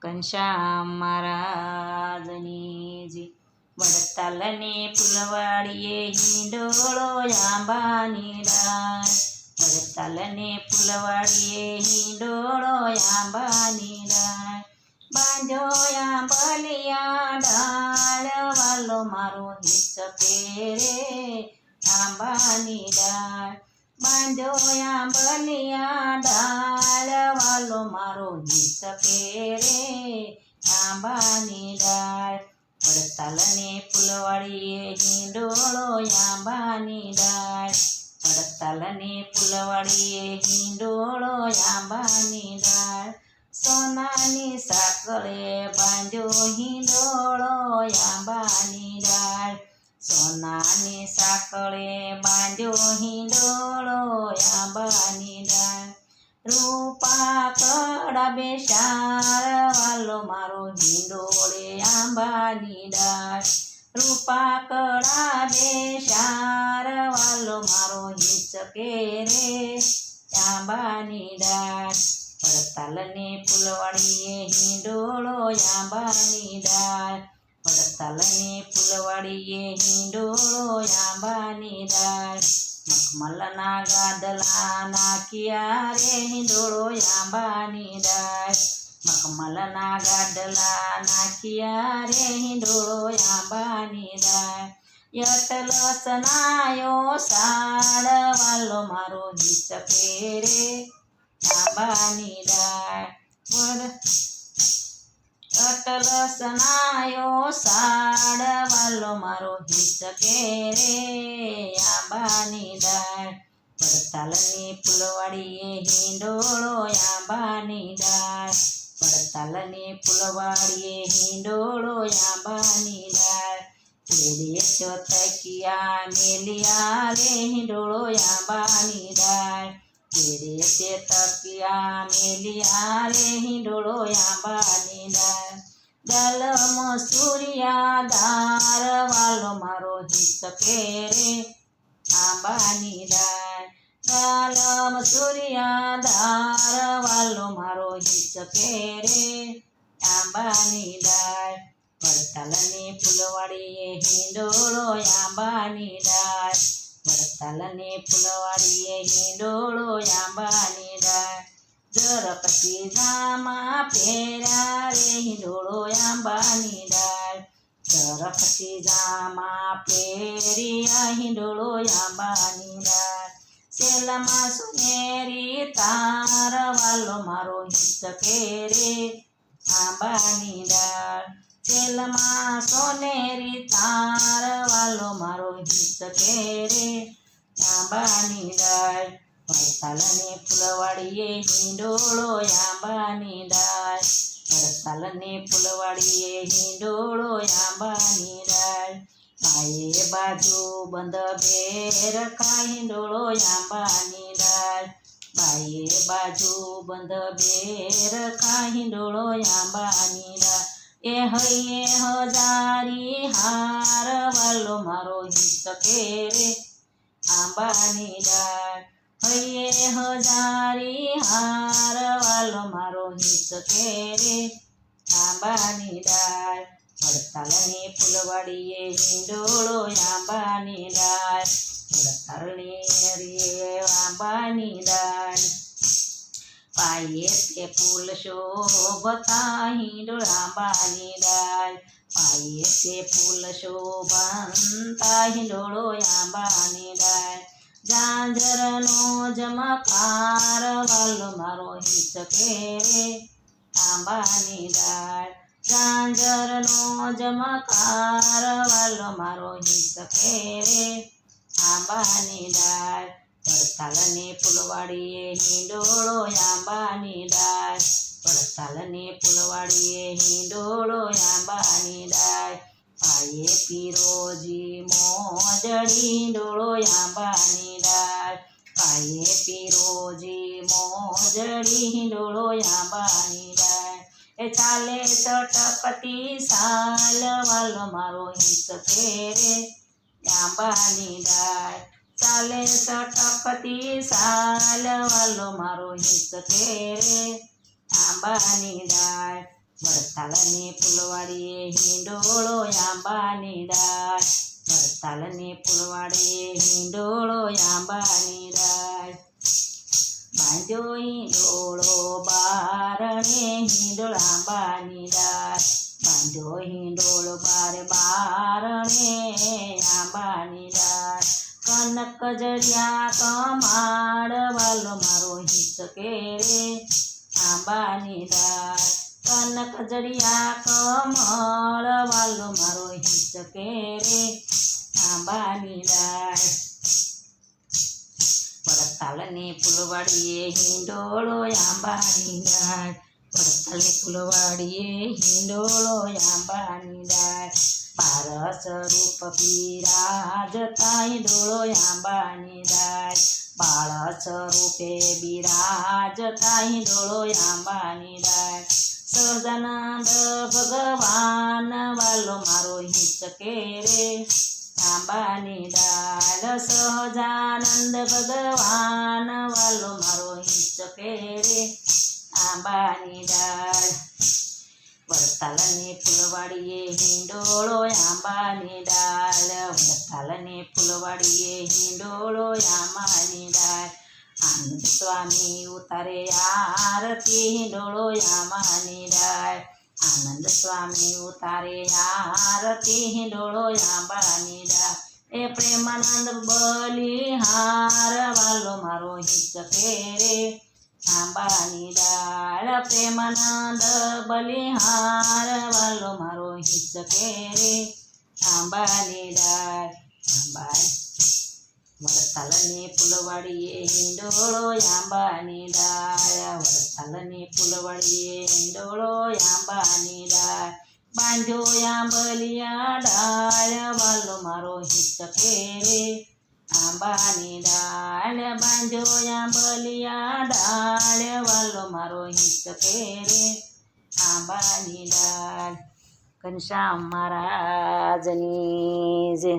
ઘનશ્યામ મહારાજની જી વડતાલને ફૂલવાડીએ હિંડોળો આંબાની ડાળ વડતાલને ફૂલવાડીએ હિંડોળો આંબાની ડાળ બાંધો આંબલિયા ડાળ વાલો મારો હિચકે રે આંબાની ડાળ બાંધો આંબલિયા ડાળ વાલો મારો હિચકે રે આંબાની ડાળ વડતાલને ફૂલવાડીએ હિંડોળો આંબાની ડાળ વડતાલને ફૂલવાડીએ હિંડોળો આંબાની ડાળ સોનાની સાંકળે બાંધ્યો હિંડોળો આંબાની ડાળ સોનાની સાંકળે બાંધ્યો હિંડોળો આંબાની ડાળ રૂપા કડા બેસાર વાલો મારો હિંડોળે આંબાની ડાળ રૂપા કડા બેસાર વાલો મારો હિચકે રે આંબાની ડાળ વડતાલને ફૂલવાડીએ હિંડોળો આંબાની ડાળ વડતાલને ફૂલવાડીએ હિંડોળો આંબાની ડાળ મખમલના ગાદલા નાખ્યા રે હિંડોળો આંબાની ડાળ મખમલના ગાદલા નાખ્યા રે હિંડોળો આંબાની ડાળ યટલો સનાયો સાડ વાલો મારો હિચકે રે આંબાની ડાળ અટલો સનાયો સાડ વાલો મારો હિચકે રે આંબાની ડાળ વડતાલની ફૂલવાડીએ હિંડોળો આંબાની ડાળ વડતાલની ફૂલવાડીએ હિંડોળો આંબાની ડાળ તેરે ચોતકિયા મેલિયા રે હિંડોળો આંબાની ડાળ તેરે તે તકિયા મેલિયા રે હિંડોળો આંબાની ડાળ દલમ સૂર્યા ધાર વાલો મારો હિચકે રે આંબાની ડાળ દલમ સૂર્યા ધાર વાલો મારો હિચકે રે આંબાની ડાળ વડતાલને ફૂલવાડીએ હિંડોળો આંબાની ડાળ વડતાલને ફૂલવાડીએ હિંડોળો આંબાની ડાળ ઝરપતી જામા ફેર્યા રે હિંડોળો આંબાની ડાળ ઝરપતી જામા ફેર્યા હિંડોળો આંબાની ડાળ સેલમાં સુનેરી તાર વાલો મારો હિચકે રે આંબાની ડાળ સેલમાં સોનેરી તાર વાલો મારો હિચકે રે આંબાની ડાળ વડતાલને ફૂલવાડીએ હિંડોળો આંબાની ડાળ વડતાલને ફૂલવાડીએ હિંડોળો આંબાની ડાળ બાયે બાજુ બંધ બેર ખા હિંડોળો આંબાની ડાળ બાયે બાજુ બંધ બેર ખા હિંડોળો આંબાની ડાળ એ હૈયે હજારી હાર વાલો મારો હિચકે રે આંબાની ડાળ હૈયે હજારી હાર વાલો મારો હિચકે રે આંબાની ડાળ વડતાલને ફૂલવાડીએ હિંડોળો આંબાની ડાળ વડતાલને રે આંબાની ડાળ પાયે તે ફૂલ શોભતા હિંડોળ આંબાની ડાળ પાયે તે ફૂલ શોભતા હિંડોળો આંબાની ડાળ ઝાંઝરનો જમકાર વાલો મારો હિચકે રે આંબાની ડાળ ઝાંઝરનો જમકાર વાલો મારો હિચકે રે આંબાની ડાળ વડતાલને ફૂલવાડીએ હિંડોળો આંબાની ડાળ વડતાલને ફૂલવાડીએ હિંડોળો આંબાની ડાળ પાયે પીરોજી મોજડી હિંડોળો આંબાની ડાળ પાયે પીરોજી મોજડી હિંડોળો આંબાની ડાળ એ ચાલે ચટપટી સાલ વાલો મારો હિચકે રે આંબાની ડાળ ચાલે ચટપટી સાલ વાલો મારો હિચકે રે આંબાની ડાળ વડતાલની ફૂલવાડીએ હિંડોળો આંબાની ડાળ વડતાલની ફૂલવાડીએ હિંડોળો આંબાની ડાળ બાંધ્યો હિંડોળો બારણે હિંડોળ આંબાની ડાળ બાંધ્યો હિંડોળો બારણે આંબાની ડાળ કનક જડિયા કમાડ વાલો મારો હિચકે રે આંબાની ડાળ કનક જડિયા કમળ વાલો મારો હિચકે રે આંબાની ડાળ વડતાલની ફૂલવાડીએ હિંડોળો આંબાની ડાળ વડતાલની ફૂલવાડીએ હિંડોળો આંબાની ડાળ બારસ રૂપ બિરાજતા હિંડોળો આંબાની ડાળ બાળસ રૂપે બિરાજતા હિંડોળો આંબાની ડાળ સહજાનંદ ભગવાન વાલો મારો હિચકે રે આંબાની ડાળ સહજાનંદ ભગવાન વાલો મારો હિચકે રે આંબાની ડાળ વડતાલની ફૂલવાડીએ હિંડોળો આંબાની ડાળ વડતાલની ફૂલવાડીએ હિંડોળો આંબાની ડાળ આનંદ સ્વામી ઉતારે આરતી હિંડોળો આંબાની ડાળ આનંદ સ્વામી ઉતારે આરતી હિંડોળો આંબાની ડાળ એ પ્રેમાનંદ બલિહાર વાલો મારો હિચકે રે આંબાની ડાળ પ્રેમાનંદ બલિહાર વાલો મારો હિચકે રે આંબાની ડાળ વડતાલની ફૂલવાડીએ હિંડોળો આંબાની ડાળ વડતાલની ફૂલવાડીએ હિંડોળો આંબાની ડાળ બાંધ્યો આંબલિયા ડાળ વાલો મારો હિચકે રે આંબાની ડાળ બાંધ્યો આંબલિયા ડાળ વાલો મારો હિચકે રે આંબાની ડાળ ઘનશ્યામ મહારાજની જય